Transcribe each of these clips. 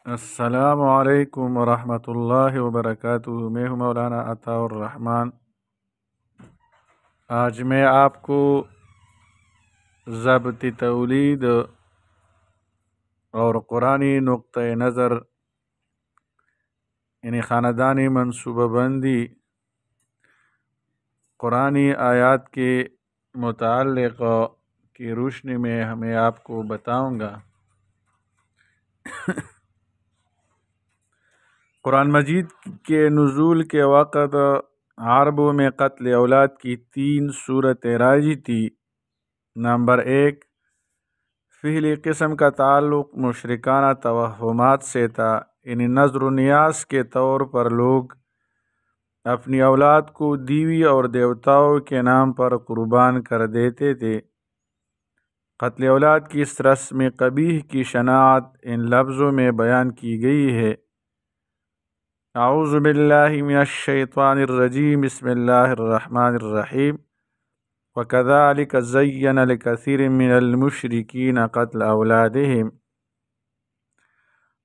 السلام علیکم ورحمۃ اللہ وبرکاتہ۔ میں ہوں مولانا عطاء الرحمن۔ آج میں آپ کو ضبط تولید اور قرآنی نقطۂ نظر یعنی خاندانی منصوبہ بندی قرآنی آیات کے متعلق کی روشنی میں آپ کو بتاؤں گا۔ قرآن مجید کے نزول کے وقت عربوں میں قتل اولاد کی 3 صورتیں رائج تھی۔ نمبر 1، پہلی قسم کا تعلق مشرکانہ توہمات سے تھا، یعنی نظر و نیاز کے طور پر لوگ اپنی اولاد کو دیوی اور دیوتاؤں کے نام پر قربان کر دیتے تھے۔ قتل اولاد کی اس رسم قبیح کی شناعت ان لفظوں میں بیان کی گئی ہے: اعوذ باللہ من الشیطان الرجیم، بسم اللہ الرحمن الرحیم، وَكَذَلِكَ زَيَّنَ لِكَثِيرٍ مِّنَ الْمُشْرِكِينَ قَتْلَ أَوْلَادِهِمْ،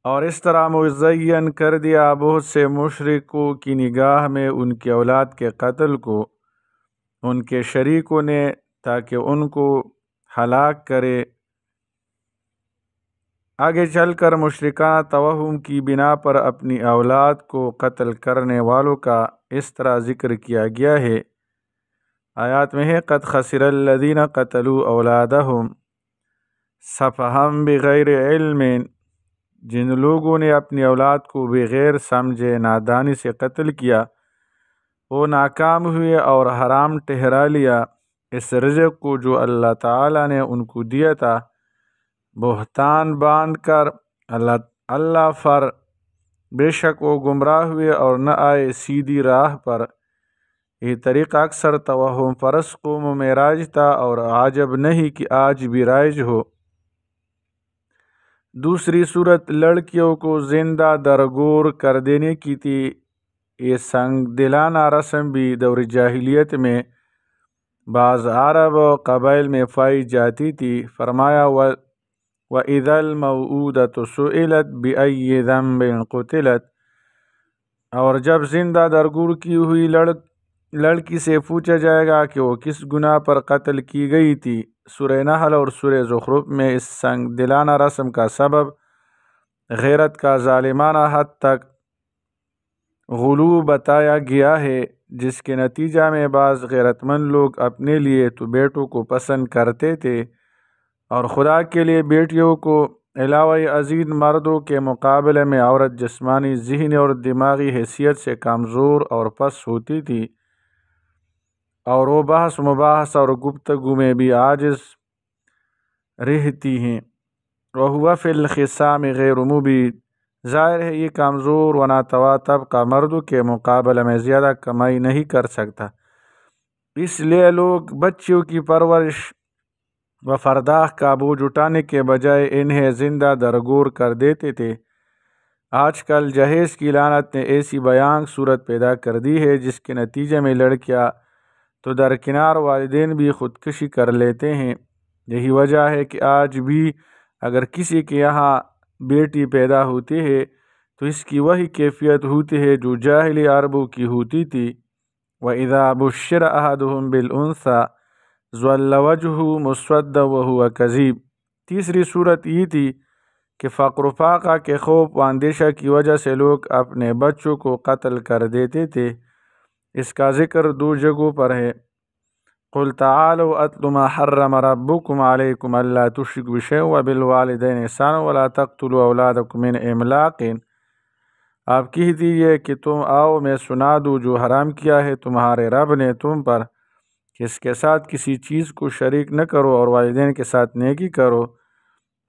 اور اس طرح مزین کر دیا بہت سے مشرکوں کی نگاہ میں ان کی اولاد کے قتل کو ان کے شریکوں نے، تاکہ ان کو ہلاک کرے۔ آگے چل کر مشرکانہ توہم کی بنا پر اپنی اولاد کو قتل کرنے والوں کا اس طرح ذکر کیا گیا ہے۔ آیات میں ہے: قد خسر الذین قتلوا اولادہم سفہا بغیر علم، جن لوگوں نے اپنی اولاد کو بغیر سمجھے نادانی سے قتل کیا، وہ ناکام ہوئے اور حرام ٹھہرا لیا اس رزق کو جو اللہ تعالیٰ نے ان کو دیا تھا، بہتان باندھ کر اللہ پر۔ بے شک وہ گمراہ ہوئے اور نہ آئے سیدھی راہ پر۔ یہ طریقہ اکثر توہم پرست قوموں میں رائج تھا، اور عجب نہیں کہ آج بھی رائج ہو۔ دوسری صورت لڑکیوں کو زندہ درگور کر دینے کی تھی۔ یہ سنگ دلانہ رسم بھی دور جاہلیت میں بعض عرب قبائل میں پائی جاتی تھی۔ فرمایا: وَإِذَا الْمَوْءُودَةُ سُئِلَتْ بِأَيِّ ذَنبٍ قُتِلَتْ، اور جب زندہ درگور کی ہوئی لڑکی سے پوچھا جائے گا کہ وہ کس گناہ پر قتل کی گئی تھی۔ سورہ نحل اور سورہ زخرف میں اس سنگ دلانہ رسم کا سبب غیرت کا ظالمانہ حد تک غلو بتایا گیا ہے، جس کے نتیجہ میں بعض غیرت مند لوگ اپنے لیے تو بیٹوں کو پسند کرتے تھے، اور خدا کے لیے بیٹیوں کو علاوہ ازیں مردوں کے مقابلے میں عورت جسمانی، ذہنی اور دماغی حیثیت سے کمزور اور پست ہوتی تھی، اور وہ بحث مباحثہ اور گفتگو میں بھی عاجز رہتی ہیں۔ وَهُوَ فِي الْخِصَامِ غَيْرُ مُبِينٍ، ظاہر ہے یہ کمزور و ناتواں طبقہ مردوں کے مقابلے میں زیادہ کمائی نہیں کر سکتا، اس لیے لوگ بچیوں کی پرورش و پرداخت کا بوجھ اٹھانے کے بجائے انہیں زندہ درگور کر دیتے تھے۔ آج کل جہیز کی لعنت نے ایسی بھیانک صورت پیدا کر دی ہے، جس کے نتیجے میں لڑکیاں تو درکنار والدین بھی خودکشی کر لیتے ہیں۔ یہی وجہ ہے کہ آج بھی اگر کسی کے یہاں بیٹی پیدا ہوتی ہے تو اس کی وہی کیفیت ہوتی ہے جو جاہلی عربوں کی ہوتی تھی: وَإِذَا بُشِّرَ أَحَدُهُم بِالْأُنثىٰ ظَلَّ وَجْهُهُ مُسْوَدًّا وَهُوَ كَظِيمٌ۔ تیسری صورت یہ تھی کہ فقر و فاقہ کے خوف و اندیشہ کی وجہ سے لوگ اپنے بچوں کو قتل کر دیتے تھے۔ اس کا ذکر 2 جگہوں پر ہے: قُلْ تَعَالَوْا أَتْلُ مَا حَرَّمَ رَبُّكُمْ عَلَيْكُمْ أَلَّا تُشْرِكُوا بِشَيْءٍ وَبِالْوَالِدَيْنِ إِحْسَانًا وَلَا تَقْتُلُوا أَوْلَادَكُم مِّنْ إِمْلَاقٍ۔ آپ کہہ دیجئے کہ تم آؤ میں سنا دوں جو حرام کیا ہے تمہارے رب نے تم پر، کہ اس کے ساتھ کسی چیز کو شریک نہ کرو، اور والدین کے ساتھ نیکی کرو،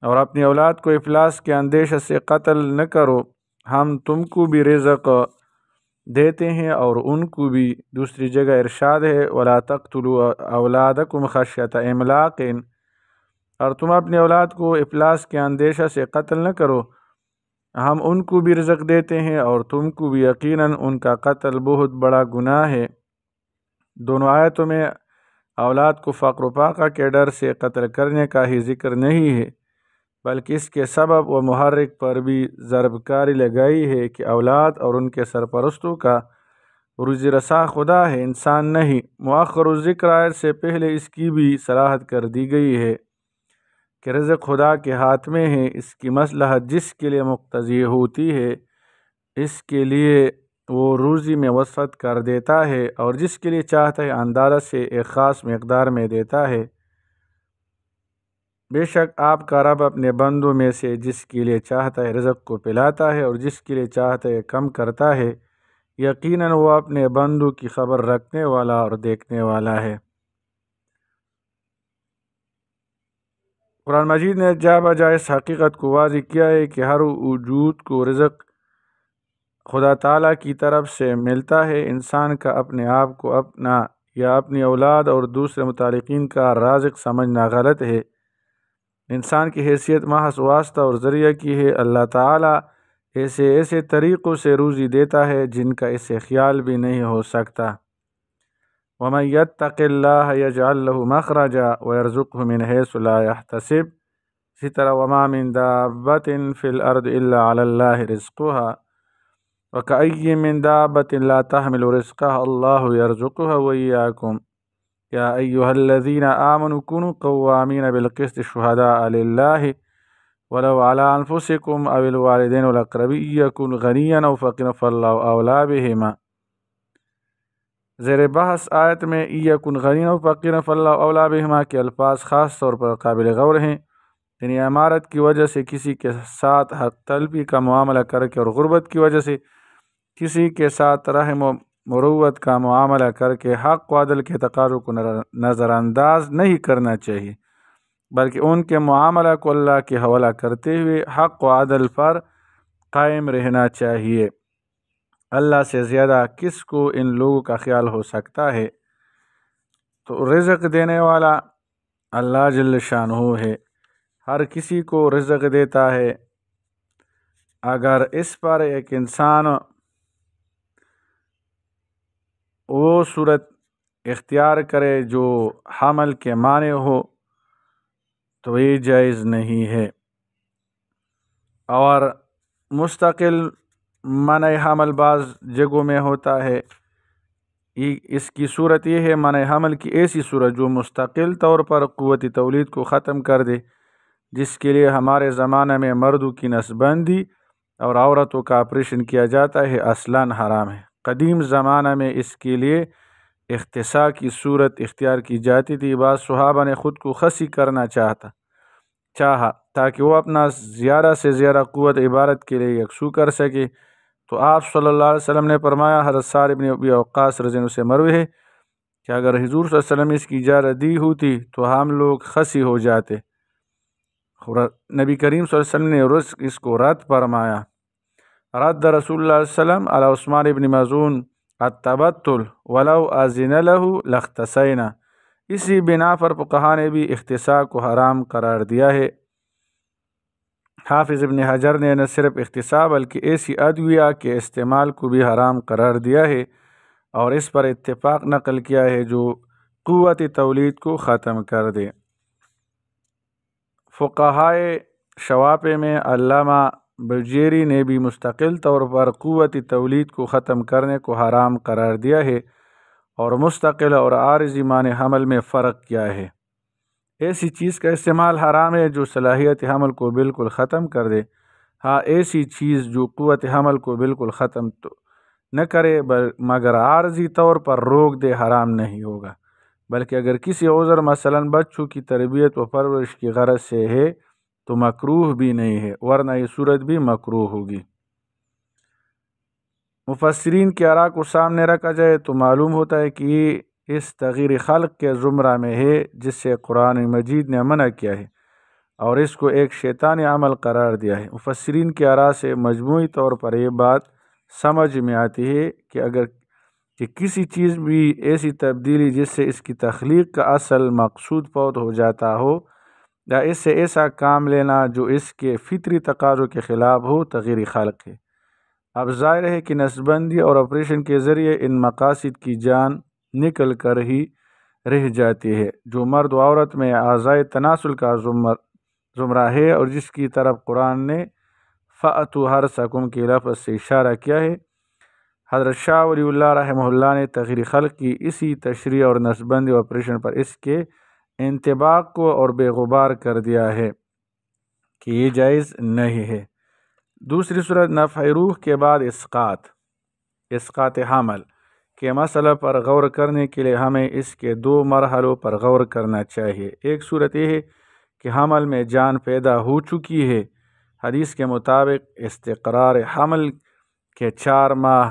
اور اپنی اولاد کو افلاس کے اندیشہ سے قتل نہ کرو۔ ہم تم کو بھی رزق دیتے ہیں اور ان کو بھی۔ دوسری جگہ ارشاد ہے: وَلَا تَقْتُلُوا أَوْلَادَكُمْ خَشْيَةَ إِمْلَاقٍ، اور تم اپنی اولاد کو افلاس کے اندیشہ سے قتل نہ کرو، ہم ان کو بھی رزق دیتے ہیں اور تم کو بھی، یقیناً ان کا قتل بہت بڑا گناہ ہے۔ دونوں آیتوں میں اولاد کو فقر و فاقہ کے ڈر سے قتل کرنے کا ہی ذکر نہیں ہے، بلکہ اس کے سبب و محرک پر بھی ضرب کاری لگائی ہے کہ اولاد اور ان کے سرپرستوں کا روزی رساں خدا ہے، انسان نہیں۔ مؤخر ذکر آیت سے پہلے اس کی بھی صراحت کر دی گئی ہے کہ رزق خدا کے ہاتھ میں ہے، اس کی مصلحت جس کے لیے مقتضی ہوتی ہے اس کے لیے وہ روزی میں وسعت کر دیتا ہے، اور جس کے لیے چاہتا ہے اندازہ سے ایک خاص مقدار میں دیتا ہے۔ بے شک آپ کا رب اپنے بندوں میں سے جس کے لیے چاہتا ہے رزق کو پلاتا ہے اور جس کے لیے چاہتا ہے کم کرتا ہے، یقیناً وہ اپنے بندوں کی خبر رکھنے والا اور دیکھنے والا ہے۔ قرآن مجید نے جا بجا اس حقیقت کو واضح کیا ہے کہ ہر وجود کو رزق خدا تعالیٰ کی طرف سے ملتا ہے۔ انسان کا اپنے آپ کو اپنا یا اپنی اولاد اور دوسرے متعلقین کا رازق سمجھنا غلط ہے۔ انسان کی حیثیت محض واسطہ اور ذریعہ کی ہے۔ اللہ تعالیٰ ایسے طریقوں سے روزی دیتا ہے جن کا اسے خیال بھی نہیں ہو سکتا۔ وَمَن يَتَّقِ اللَّهَ يَجْعَل لَّهُ مَخْرَجًا وَيَرْزُقْهُ مِنْ حَيْثُ لَا يَحْتَسِبُ۔ اسی طرح وَمَا مِن دَابَّةٍ فِي الْأَرْضِ إِلَّا عَلَى اللَّهِ رِزْقُهَا وَكَأَيٍّ مِّن دَابَّةٍ لَا تَحْمِلُ رِزْقَهَا اللَّهُ يَرْزُقُهَا وَإِيَّاكُمْ يَا أَيُّهَا الَّذِينَ آمَنُوا كُونُوا قَوَّامِينَ بِالْقِسْطِ شُهَدَاءَ لِلَّهِ وَلَوْ عَلَىٰ أَنفُسِكُمْ أَوِ الْوَالِدَيْنِ وَالْأَقْرَبِينَ يَكُنْ غَنِيًّا أَوْ فَقِيرًا فَاللَّهُ أَوْلَىٰ بِهِمَا۔ زیر بحث آیت میں یکن غنیًا و فقیرًا فاللہ اولیٰ بہما کے الفاظ خاص طور پر قابل غور ہیں۔ یعنی امارت کی وجہ سے کسی کے ساتھ حق طلبی کا معاملہ کر کے اور غربت کی وجہ سے کسی کے ساتھ رحم و مروت کا معاملہ کر کے حق و عدل کے تقاضوں کو نظر انداز نہیں کرنا چاہیے، بلکہ ان کے معاملہ کو اللہ کے حوالہ کرتے ہوئے حق و عدل پر قائم رہنا چاہیے۔ اللہ سے زیادہ کس کو ان لوگوں کا خیال ہو سکتا ہے؟ تو رزق دینے والا اللہ جل شانہ ہے، ہر کسی کو رزق دیتا ہے۔ اگر اس پر ایک انسان وہ صورت اختیار کرے جو حمل کے معنی ہو تو یہ جائز نہیں ہے، اور مستقل منع حمل بعض جگہوں میں ہوتا ہے۔ اس کی صورت یہ ہے منع حمل کی ایسی صورت جو مستقل طور پر قوت تولید کو ختم کر دے، جس کے لیے ہمارے زمانہ میں مردوں کی نسل بندی اور عورتوں کا آپریشن کیا جاتا ہے اصلاً حرام ہے۔ قدیم زمانہ میں اس کے لیے اختصاص کی صورت اختیار کی جاتی تھی۔ بعض صحابہ نے خود کو خصی کرنا چاہا تاکہ وہ اپنا زیادہ سے زیادہ قوت عبادت کے لیے یکسو کر سکے، تو آپ صلی اللہ علیہ وسلم نے فرمایا، حضرت سعد بن ابی وقاص رضی اللہ عنہ سے مروی ہے کہ اگر حضور صلی اللہ علیہ وسلم اس کی اجازت دی ہوتی تو ہم لوگ خصی ہو جاتے۔ نبی کریم صلی اللہ علیہ وسلم نے اس کو رد فرمایا۔ رد رسول اللہ صلی اللہ علیہ وسلم علی عثمان بن مظعون التبتل ولو اذن له لاختصینا۔ اسی بنا پر فقہا نے بھی اختصاص کو حرام قرار دیا ہے۔ حافظ ابن حجر نے نہ صرف اختصاص بلکہ ایسی ادویہ کے استعمال کو بھی حرام قرار دیا ہے اور اس پر اتفاق نقل کیا ہے جو قوت تولید کو ختم کر دے۔ فقہائے شوافع میں علامہ بجیری نے بھی مستقل طور پر قوت تولید کو ختم کرنے کو حرام قرار دیا ہے اور مستقل اور عارضی معنی حمل میں فرق کیا ہے۔ ایسی چیز کا استعمال حرام ہے جو صلاحیت حمل کو بالکل ختم کر دے۔ ہاں ایسی چیز جو قوت حمل کو بالکل ختم تو نہ کرے مگر عارضی طور پر روک دے حرام نہیں ہوگا، بلکہ اگر کسی عذر مثلاً بچوں کی تربیت و پرورش کی غرض سے ہے تو مکروہ بھی نہیں ہے، ورنہ یہ صورت بھی مکروہ ہوگی۔ مفسرین کی آراء کو سامنے رکھا جائے تو معلوم ہوتا ہے کہ یہ اس تغییر خلق کے زمرہ میں ہے جس سے قرآن مجید نے منع کیا ہے اور اس کو ایک شیطانی عمل قرار دیا ہے۔ مفسرین کی آراء سے مجموعی طور پر یہ بات سمجھ میں آتی ہے کہ اگر کسی چیز بھی ایسی تبدیلی جس سے اس کی تخلیق کا اصل مقصود فوت ہو جاتا ہو یا اس سے ایسا کام لینا جو اس کے فطری تقاضوں کے خلاف ہو تغییر خلق ہے۔ اب ظاہر ہے کہ نسبندی اور آپریشن کے ذریعے ان مقاصد کی جان نکل کر ہی رہ جاتی ہے۔ جو مرد و عورت میں اعضائے تناسل کا زمرہ ہے اور جس کی طرف قرآن نے فَأْتُوا حَرْثَكُمْ کے لفظ سے اشارہ کیا ہے۔ حضرت شاہ ولی اللہ رحمہ اللہ نے تغییر خلق کی اسی تشریح اور نسبندی آپریشن پر اس کے انطباق کو اور بے غبار کر دیا ہے کہ یہ جائز نہیں ہے۔ دوسری صورت نفع روح کے بعد اسقاط حمل کے مسئلہ پر غور کرنے کے لیے ہمیں اس کے دو مرحلوں پر غور کرنا چاہیے۔ ایک صورت یہ ہے کہ حمل میں جان پیدا ہو چکی ہے۔ حدیث کے مطابق استقرار حمل کے 4 ماہ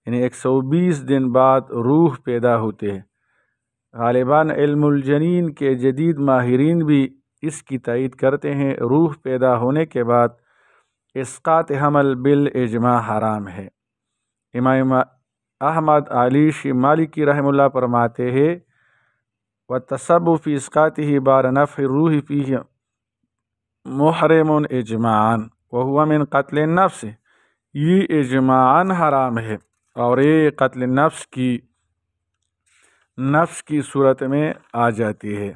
یعنی 120 دن بعد روح پیدا ہوتے ہیں۔ غالباً علم الجنین کے جدید ماہرین بھی اس کی تائید کرتے ہیں۔ روح پیدا ہونے کے بعد اسقاط حمل بالاجماع حرام ہے۔ امام احمد علی مالکی رحمہ اللہ فرماتے ہیں وَالتَّسَبُّبُ فِي إِسْقَاطِهِ بَعْدَ نَفْخِ الرُّوحِ فِيهِ مُحْرِمٌ اجماعاً وَهُوَ مِنْ قتل النفس، یہ اجماعاً حرام ہے اور یہ قتل نفس کی صورت میں آ جاتی ہے۔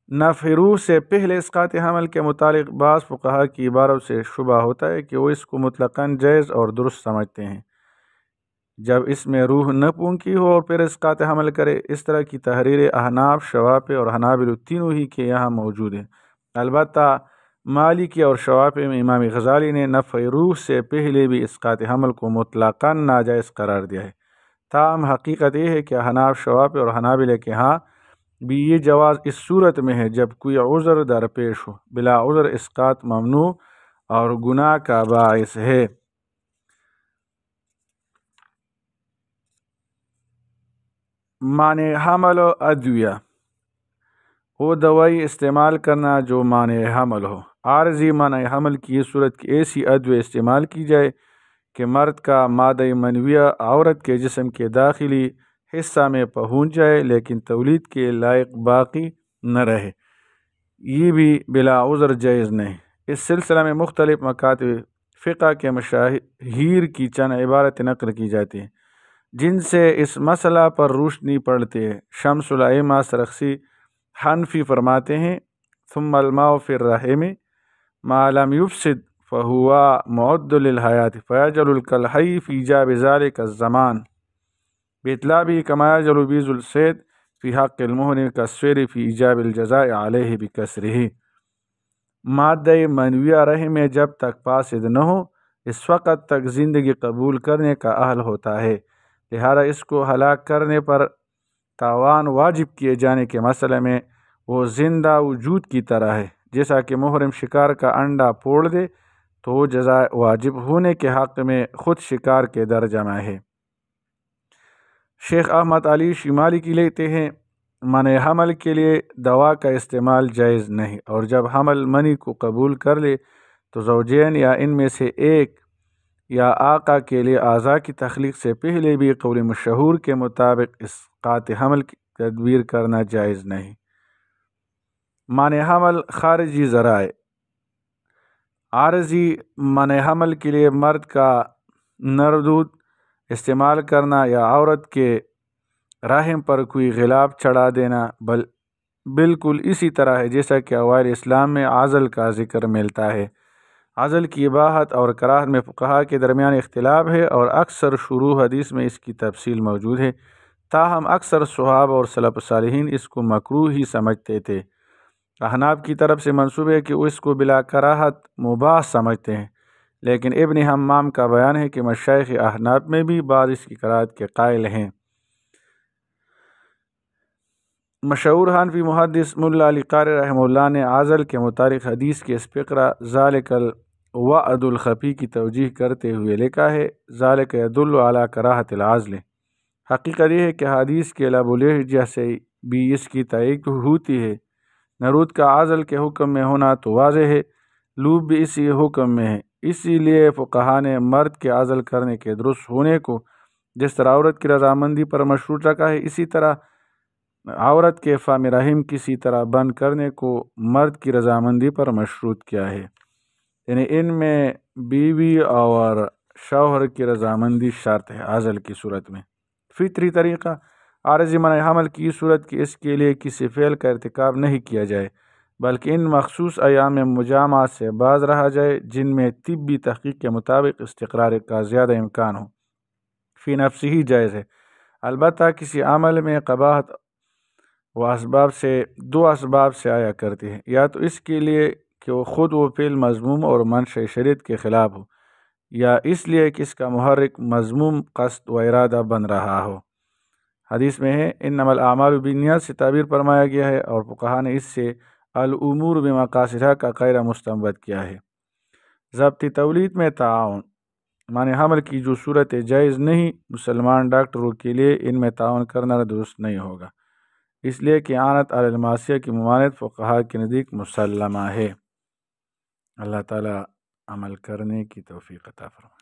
نفع روح سے پہلے اسقاط حمل کے متعلق بعض فقہا کی عبارت سے شبہ ہوتا ہے کہ وہ اس کو مطلقاً جائز اور درست سمجھتے ہیں جب اس میں روح نہ پھونکی ہو اور پھر اسقاط حمل کرے۔ اس طرح کی تحریر احناف، شوافی اور حنابلہ تینوں ہی کے یہاں موجود ہیں۔ البتہ مالکی اور شوافی میں امام غزالی نے نفع روح سے پہلے بھی اسقاط حمل کو مطلقاً ناجائز قرار دیا ہے۔ تاہم حقیقت یہ ہے کہ احناف، شوافی اور حنابلہ کے ہاں بھی یہ جواز اس صورت میں ہے جب کوئی عذر درپیش ہو۔ بلا عذر اسقاط ممنوع اور گناہ کا باعث ہے۔ مانع حمل و ادویہ، وہ دوائی استعمال کرنا جو مانع حمل ہو۔ عارضی مانع حمل کی یہ صورت کی ایسی ادویہ استعمال کی جائے کہ مرد کا مادہ منویہ عورت کے جسم کے داخلی حصہ میں پہنچ جائے لیکن تولید کے لائق باقی نہ رہے، یہ بھی بلا عذر جائز نہیں۔ اس سلسلہ میں مختلف مکاتب فقہ کے مشاہیر کی چند عبارتیں نقل کی جاتی ہیں جن سے اس مسئلہ پر روشنی پڑتی ہے۔ شمس الائمہ سرخسی حنفی فرماتے ہیں ثم الماء فی الرحم ما لم یفسد فہو معد للحیات فیجل کالحی فی ایجاب ذلک الزمان باطلابہ کما یجل بیض الصید فی حق المحرم کالسویر فی ایجاب الجزاء علیہ بکسرہ۔ مادہ منویہ رحم میں جب تک فاسد نہ ہو اس وقت تک زندگی قبول کرنے کا اہل ہوتا ہے، لہذا اس کو ہلاک کرنے پر تاوان واجب کیے جانے کے مسئلے میں وہ زندہ وجود کی طرح ہے۔ جیسا کہ محرم شکار کا انڈا پھوڑ دے تو وہ جزا واجب ہونے کے حق میں خود شکار کے درجہ میں ہے۔ شیخ احمد علی مالکی لیتے ہیں منع حمل کے لیے دوا کا استعمال جائز نہیں، اور جب حمل منی کو قبول کر لے تو زوجین یا ان میں سے ایک یا آقا کے لیے اعضاء کی تخلیق سے پہلے بھی قول مشہور کے مطابق اسقاط حمل کی تدبیر کرنا جائز نہیں۔ مانع حمل خارجی ذرائع، عارضی منع حمل کے لیے مرد کا نر دودھ استعمال کرنا یا عورت کے رحم پر کوئی غلاف چڑھا دینا بالکل اسی طرح ہے جیسا کہ اوائل اسلام میں عزل کا ذکر ملتا ہے۔ عزل کی اباحت اور کراہت میں فقہا کے درمیان اختلاف ہے اور اکثر شروح حدیث میں اس کی تفصیل موجود ہے، تاہم اکثر صحابہ اور سلف صالحین اس کو مکروہ ہی سمجھتے تھے۔ احناف کی طرف سے منسوب ہے کہ وہ اس کو بلا کراہت مباح سمجھتے ہیں، لیکن ابن حمام کا بیان ہے کہ مشائخ احناف میں بھی بعض اس کی کراہت کے قائل ہیں۔ مشہور حنفی محدث ملا علی قاری رحمہ اللہ نے عزل کے متعلق حدیث کے اس فقرہ ذالک الوعد الخفی کی توجیح کرتے ہوئے لکھا ہے ذالک یدل علی کراہت العزل۔ حقیقت یہ ہے کہ حدیث کے لب و لہجہ سے بھی اس کی تائید ہوتی ہے۔ نرود کا عزل کے حکم میں ہونا تو واضح ہے، لوب بھی اسی حکم میں ہے، اسی لیے فقہا نے مرد کے عزل کرنے کے درست ہونے کو جس طرح عورت کی رضامندی پر مشروط رکھا ہے، اسی طرح عورت کے فم رحم کسی طرح بند کرنے کو مرد کی رضامندی پر مشروط کیا ہے، یعنی ان میں بیوی اور شوہر کی رضامندی شرط ہے عزل کی صورت میں۔ فطری طریقہ عارضی منع حمل کی صورت کی اس کے لیے کسی فعل کا ارتکاب نہیں کیا جائے بلکہ ان مخصوص ایام مجامعہ سے باز رہا جائے جن میں طبی تحقیق کے مطابق استقرار کا زیادہ امکان ہو، فی نفس ہی جائز ہے۔ البتہ کسی عمل میں قباحت دو اسباب سے آیا کرتی ہے، یا تو اس کے لیے کہ وہ فعل مذموم اور منشأ شریعت کے خلاف ہو، یا اس لیے کہ اس کا محرک مذموم قصد و ارادہ بن رہا ہو۔ حدیث میں ہے انما الاعمال بالنیات سے تعبیر فرمایا گیا ہے، اور فقہا نے اس سے الامور بمقاصدها کا قاعدہ مستنبط کیا ہے۔ ضبط تولید میں تعاون معنی حمل کی جو صورت جائز نہیں، مسلمان ڈاکٹروں کے لیے ان میں تعاون کرنا درست نہیں ہوگا، اس لیے کہ اعانت علی المعصیہ کی ممانعت فقہا کے نزدیک مسلمہ ہے۔ اللہ تعالی عمل کرنے کی توفیق عطا فرمائے۔